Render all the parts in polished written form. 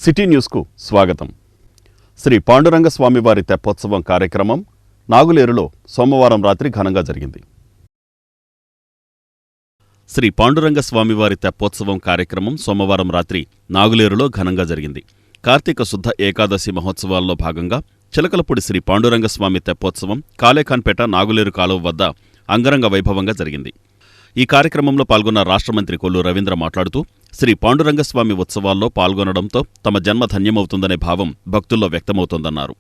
City న్యూస్కు స్వాగతం. శ్రీ పాండురంగ స్వామివారి తెప్పోత్సవం కార్యక్రమం నాగులేరులో సోమవారం రాత్రి ఘనంగా జరిగింది. శ్రీ పాండురంగ స్వామివారి తెప్పోత్సవం కార్యక్రమం సోమవారం రాత్రి నాగులేరులో ఘనంగా జరిగింది. కార్తీక శుద్ధ ఏకాదశి మహోత్సవాల్లో భాగంగా చిలకలపూడి శ్రీ పాండురంగ స్వామి తెప్పోత్సవం కాలేఖాన్పేట నాగులేరు కాలువ వద్ద అంగరంగ వైభవంగా జరిగింది. ఈ కార్యక్రమంలో పాల్గొన్న రాష్ట్ర మంత్రి కొల్లు రవీంద్ర మాట్లాడుతూ శ్రీ పాండురంగస్వామి ఉత్సవాల్లో పాల్గొనడంతో తమ జన్మ ధన్యమవుతుందనే భావం భక్తుల్లో వ్యక్తమవుతోందన్నారు.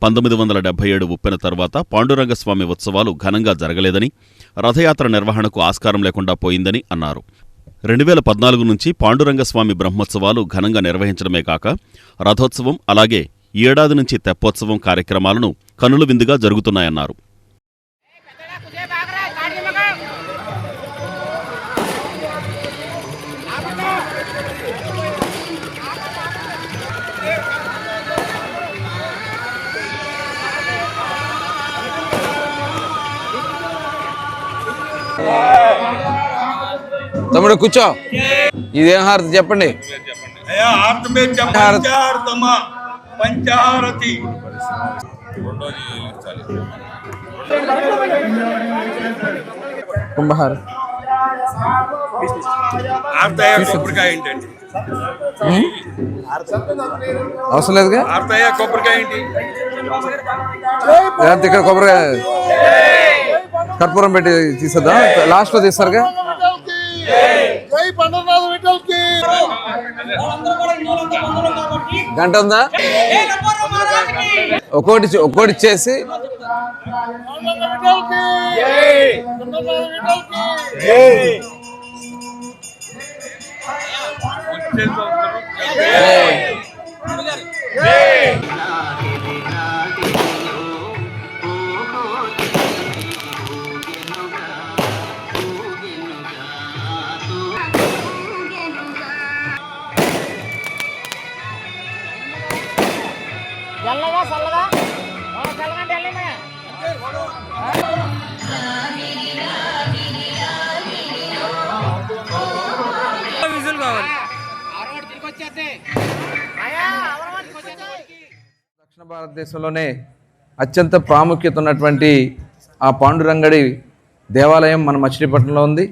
1977 ఉప్పెన తర్వాత పాండురంగస్వామి ఉత్సవాలు ఘనంగా జరగలేదని, రథయాత్ర నిర్వహణకు ఆస్కారం లేకుండా పోయిందని అన్నారు. 2014 నుంచి పాండురంగస్వామి బ్రహ్మోత్సవాలు ఘనంగా నిర్వహించడమే కాక రథోత్సవం అలాగే ఈ ఏడాది నుంచి తెప్పోత్సవం కార్యక్రమాలను కనుల విందుగా జరుగుతున్నాయన్నారు. తమ్ముడు కూర్చో. ఇదేం హారతి చెప్పండి. కుంభహారం అవసరం లేదుగా. ఇక్కడ కొబ్బరికాయ కర్పూరం పెట్టి తీసేద్దాం. లాస్ట్ లో తీస్తారుగా. గంట ఉందా? ఒక్కోటి ఇచ్చేసి దక్షిణ భారతదేశంలోనే అత్యంత ప్రాముఖ్యత ఉన్నటువంటి ఆ పాండురంగడి దేవాలయం మన మచిలీపట్నంలో ఉంది.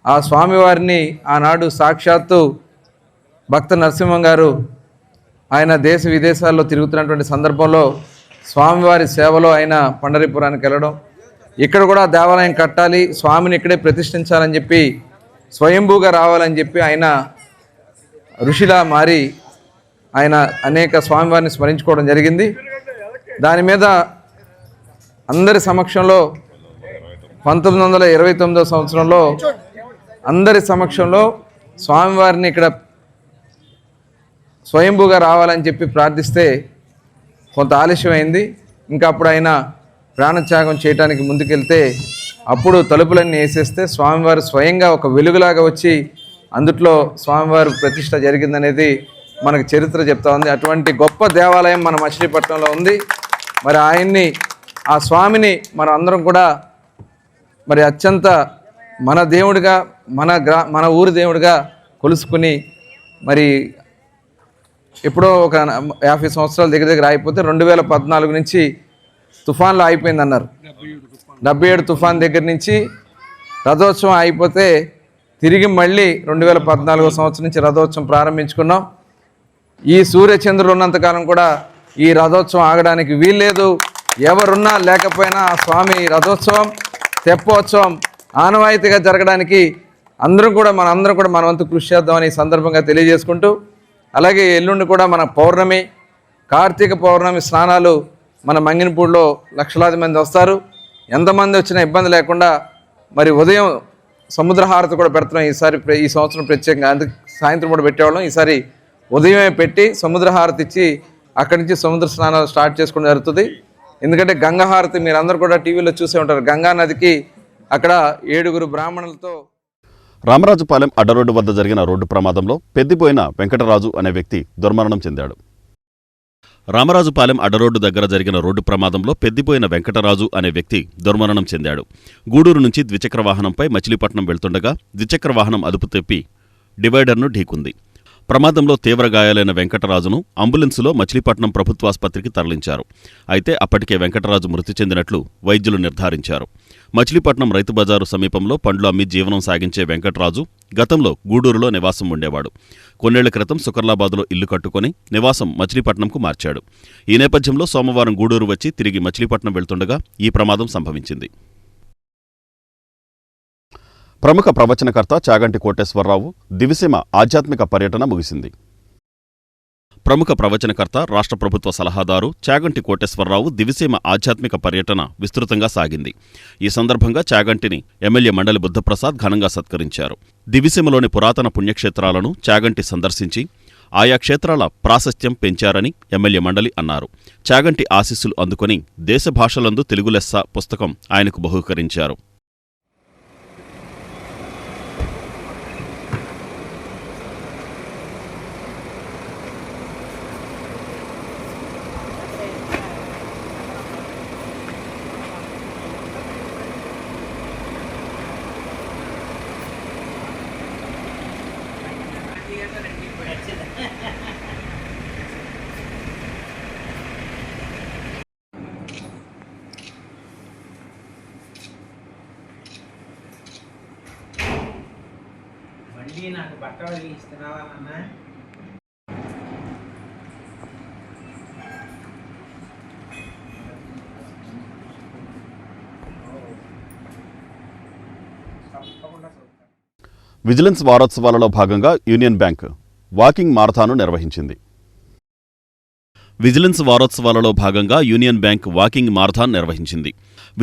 ఆ స్వామివారిని ఆనాడు సాక్షాత్తు భక్త నరసింహం గారు ఆయన దేశ విదేశాల్లో తిరుగుతున్నటువంటి సందర్భంలో స్వామివారి సేవలో ఆయన పండరీపురానికి వెళ్ళడం, ఇక్కడ కూడా దేవాలయం కట్టాలి, స్వామిని ఇక్కడే ప్రతిష్ఠించాలని చెప్పి స్వయంభూగా రావాలని చెప్పి ఆయన ఋషిలా మారి ఆయన అనేక స్వామివారిని స్మరించుకోవడం జరిగింది. దాని మీద అందరి సమక్షంలో 1929 సంవత్సరంలో అందరి సమక్షంలో స్వామివారిని ఇక్కడ స్వయంభూగా రావాలని చెప్పి ప్రార్థిస్తే కొంత ఆలస్యమైంది. ఇంకా అప్పుడు ఆయన ప్రాణత్యాగం చేయడానికి ముందుకెళ్తే అప్పుడు తలుపులన్నీ వేసేస్తే స్వామివారు స్వయంగా ఒక వెలుగులాగా వచ్చి అందుట్లో స్వామివారి ప్రతిష్ట జరిగిందనేది మనకు చరిత్ర చెప్తా ఉంది. అటువంటి గొప్ప దేవాలయం మన మచిలీపట్నంలో ఉంది. మరి ఆయన్ని, ఆ స్వామిని మనం అందరం కూడా మరి అత్యంత మన దేవుడిగా మన ఊరి దేవుడిగా కొలుసుకుని మరి ఎప్పుడో ఒక 50 సంవత్సరాల దగ్గర అయిపోతే 2014 నుంచి తుఫాన్లో అయిపోయింది అన్నారు. 77 తుఫాన్ దగ్గర నుంచి రథోత్సవం అయిపోతే తిరిగి మళ్ళీ 2014 సంవత్సరం నుంచి రథోత్సవం ప్రారంభించుకున్నాం. ఈ సూర్యచంద్రులు ఉన్నంతకాలం కూడా ఈ రథోత్సవం ఆగడానికి వీల్లేదు. ఎవరున్నా లేకపోయినా ఆ స్వామి రథోత్సవం తెప్పోత్సవం ఆనవాయితీగా జరగడానికి అందరం కూడా మన వంతు కృషి చేద్దామని ఈ సందర్భంగా తెలియజేసుకుంటూ, అలాగే ఎల్లుండి కూడా మన పౌర్ణమి, కార్తీక పౌర్ణమి స్నానాలు మన మంగినపూడిలో లక్షలాది మంది వస్తారు. ఎంతమంది వచ్చినా ఇబ్బంది లేకుండా మరి ఉదయం సముద్ర హారతి కూడా పెడుతున్నాం. ఈ సంవత్సరం ప్రత్యేకంగా అందుకు సాయంత్రం కూడా పెట్టేవాళ్ళం. ఈసారి ఉదయమే పెట్టి సముద్ర హారతి ఇచ్చి అక్కడి నుంచి సముద్ర స్నానాలు స్టార్ట్ చేసుకోవడం జరుగుతుంది. ఎందుకంటే గంగా హారతి మీరు అందరూ కూడా టీవీలో చూసే ఉంటారు. గంగా నదికి అక్కడ 7 బ్రాహ్మణులతో రామరాజుపాలెం అడ్డరోడ్డు వద్ద జరిగిన రోడ్డు ప్రమాదంలో పెద్దిపోయిన వెంకటరాజు అనే వ్యక్తి దుర్మరణం చెందాడు. రామరాజుపాలెం అడ్డరోడ్డు దగ్గర జరిగిన రోడ్డు ప్రమాదంలో పెద్దిపోయిన వెంకటరాజు అనే వ్యక్తి దుర్మరణం చెందాడు. గూడూరు నుంచి ద్విచక్ర వాహనంపై మచిలీపట్నం వెళ్తుండగా ద్విచక్ర వాహనం అదుపు తప్పి డివైడర్ను ఢీకుంది. ప్రమాదంలో తీవ్ర గాయాలైన వెంకటరాజును అంబులెన్సులో మచిలీపట్నం ప్రభుత్వాసుపత్రికి తరలించారు. అయితే అప్పటికే వెంకటరాజు మృతి చెందినట్లు వైద్యులు నిర్ధారించారు. మచిలీపట్నం రైతు బజారు సమీపంలో పండ్లు అమ్మి జీవనం సాగించే వెంకటరాజు గతంలో గూడూరులో నివాసం ఉండేవాడు. కొన్నేళ్ల క్రితం సుకర్లాబాదులో ఇల్లు కట్టుకుని నివాసం మచిలీపట్నంకు మార్చాడు. ఈ నేపథ్యంలో సోమవారం గూడూరు వచ్చి తిరిగి మచిలీపట్నం వెళ్తుండగా ఈ ప్రమాదం సంభవించింది. ప్రముఖ ప్రవచనకర్త చాగంటి కోటేశ్వరరావు దివిసీమ ఆధ్యాత్మిక పర్యటన ముగిసింది. ప్రముఖ ప్రవచనకర్త రాష్ట్ర ప్రభుత్వ సలహాదారు చాగంటి కోటేశ్వరరావు దివిసీమ ఆధ్యాత్మిక పర్యటన విస్తృతంగా సాగింది. ఈ సందర్భంగా చాగంటిని ఎమ్మెల్యే మండలి బుద్ధప్రసాద్ ఘనంగా సత్కరించారు. దివిసీమలోని పురాతన పుణ్యక్షేత్రాలను చాగంటి సందర్శించి ఆయా క్షేత్రాల ప్రాశస్త్యం పెంచారని ఎమ్మెల్యే మండలి అన్నారు. చాగంటి ఆశీస్సులు అందుకొని దేశ భాషలందు తెలుగు లెస్స పుస్తకం ఆయనకు బహూకరించారు. మళ్ళీ నాకు బట్టలు ఇస్తున్నావా నాన్న? విజిలెన్స్ వారోత్సవాలలో భాగంగా యూనియన్ బ్యాంక్ వాకింగ్ మారథాను నిర్వహించింది. విజిలెన్స్ వారోత్సవాలలో భాగంగా యూనియన్ బ్యాంక్ వాకింగ్ మారథాన్ నిర్వహించింది.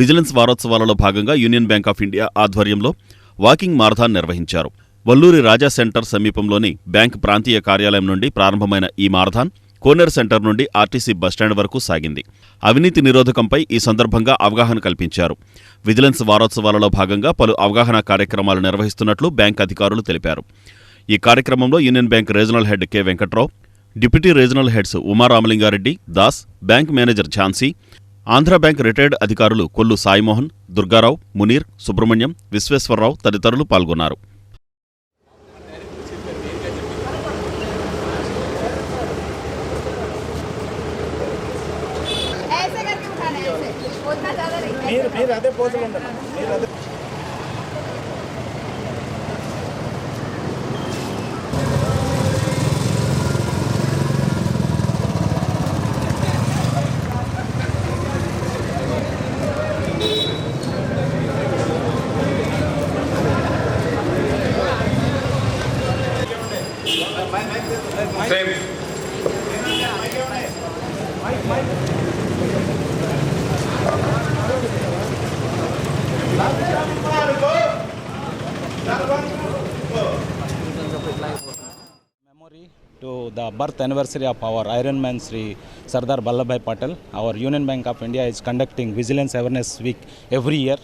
విజిలెన్స్ వారోత్సవాలలో భాగంగా యూనియన్ బ్యాంక్ ఆఫ్ ఇండియా ఆధ్వర్యంలో వాకింగ్ మారథాన్ నిర్వహించారు. వల్లూరి రాజా సెంటర్ సమీపంలోని బ్యాంక్ ప్రాంతీయ కార్యాలయం నుండి ప్రారంభమైన ఈ మారథాన్ కోనేరు సెంటర్ నుండి ఆర్టీసీ బస్టాండ్ వరకు సాగింది. అవినీతి నిరోధకంపై ఈ సందర్భంగా అవగాహన కల్పించారు. విజిలెన్స్ వారోత్సవాలలో భాగంగా పలు అవగాహన కార్యక్రమాలు నిర్వహిస్తున్నట్లు బ్యాంక్ అధికారులు తెలిపారు. ఈ కార్యక్రమంలో union bank regional head K Venkatrao, deputy regional heads Uma Ramalinga Reddy, Das, bank manager Jhansi, Andhra bank retired అధికారులు కొల్లు సాయిమోహన్, దుర్గారావు, మునీర్, సుబ్రహ్మణ్యం, విశ్వేశ్వరరావు తదితరులు పాల్గొన్నారు. Memory to the birth anniversary of our Iron Man Sri Sardar Vallabhbhai Patel, our Union Bank of India is conducting Vigilance Awareness Week every year.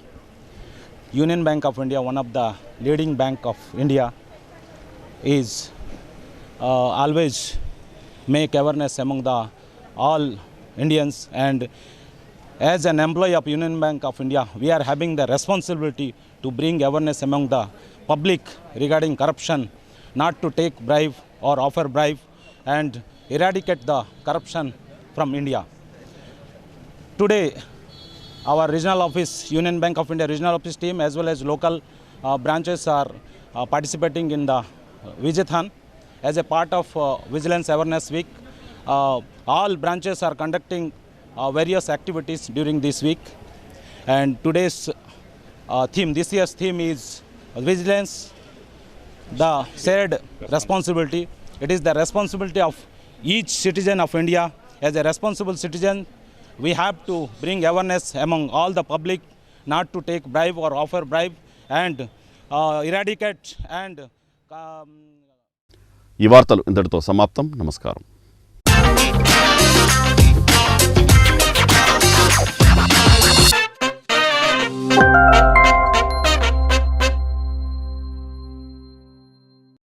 Union Bank of India, one of the leading bank of India, is always make awareness among the all Indians, and as an employee of Union Bank of India, we are having the responsibility to bring awareness among the public regarding corruption, not to take bribe or offer bribe, and eradicate the corruption from India. Today, our regional office, Union Bank of India regional office team as well as local branches are participating in the Vijayathon as a part of Vigilance Awareness Week. All branches are conducting various activities during this week, and today's theme, this year's theme is Vigilance, the shared responsibility. It is the responsibility of each citizen of India. As a responsible citizen, we have to bring awareness among all the public not to take bribe or offer bribe, and eradicate and ఈ వార్తలు ఇంతటితో సమాప్తం. నమస్కారం.